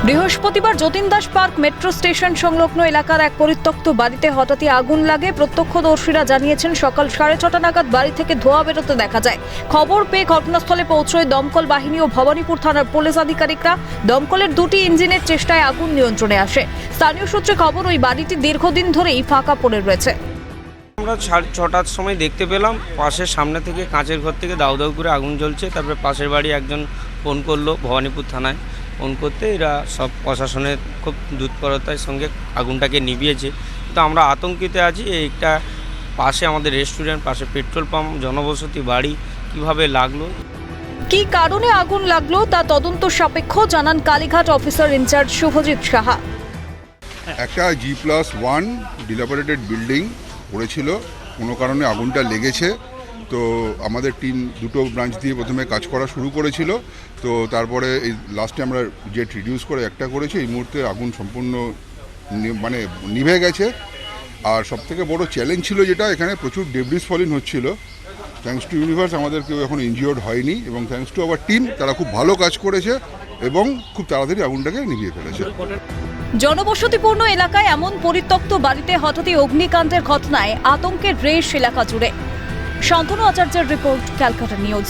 বৃহস্পতিবার Jatin Das park metro station সংলগ্ন এলাকার এক পরিত্যক্ত বাড়িতে হঠাৎই আগুন লাগে। প্রত্যক্ষদর্শীরা জানিয়েছেন সকাল 6:30 নাগাদ বাড়ি থেকে ধোঁয়া বেরোতে দেখা যায়। খবর পেয়ে ঘটনাস্থলে পৌঁছয় দমকল বাহিনী ও ভবানীপুর থানার পুলিশ আধিকারিকরা। দমকলের দুটি ইঞ্জিনের চেষ্টায় আগুন নিয়ন্ত্রণে আসে। স্থানীয় সূত্রে খবর, ওই বাড়িটি দীর্ঘদিন ধরেই ফাঁকা পড়ে রয়েছে। আমরা 6:30টার সময় দেখতে পেলাম পাশের সামনে থেকে কাঁচের ঘর থেকে দাউ দাউ করে আগুন জ্বলছে। তারপরে পাশের বাড়ি একজন ফোন করলো ভবানীপুর থানায়, ফোন করতে এরা সব প্রশাসনের খুব দ্রুতপরতার সঙ্গে আগুনটাকে নিভিয়েছে। তো আমরা আতঙ্কিত আছি। এইটা পাশে আমাদের রেস্টুরেন্ট, পাশে পেট্রোল পাম্প, জনবসতি বাড়ি, কিভাবে লাগলো, কী কারণে আগুন লাগলো তা তদন্ত সাপেক্ষ, জানান কালীঘাট অফিসার ইনচার্জ শুভজিৎ সাহা। একটা G+1 ডিলাবরেটেড বিল্ডিং পড়েছিল, কোনো কারণে আগুনটা লেগেছে। তো আমাদের টিম দুটো ব্রাঞ্চ দিয়ে প্রথমে কাজ করা শুরু করেছিল। তো তারপরে এই লাস্টে আমরা জেট রিডিউস করে একটা করেছি। এই মুহূর্তে আগুন সম্পূর্ণ নিভে গেছে। আর সবথেকে বড় চ্যালেঞ্জ ছিল যেটা, এখানে প্রচুর ডেব্রিস ফলিং হচ্ছিল। থ্যাঙ্কস টু ইউনিভার্স আমাদের কেউ এখন ইনজিওর্ড হয়নি, এবং থ্যাঙ্কস টু আওয়ার টিম, তারা খুব ভালো কাজ করেছে এবং খুব তাড়াতাড়ি আগুনটাকে নিভিয়ে ফেলেছে। জনবসতিপূর্ণ এলাকায় এমন পরিত্যক্ত বাড়িতে হঠাৎই অগ্নিকাণ্ডের ঘটনায় আতঙ্কের রেশ এলাকা জুড়ে। শান্তনু আচার্যের রিপোর্ট, ক্যালকাটা নিউজ।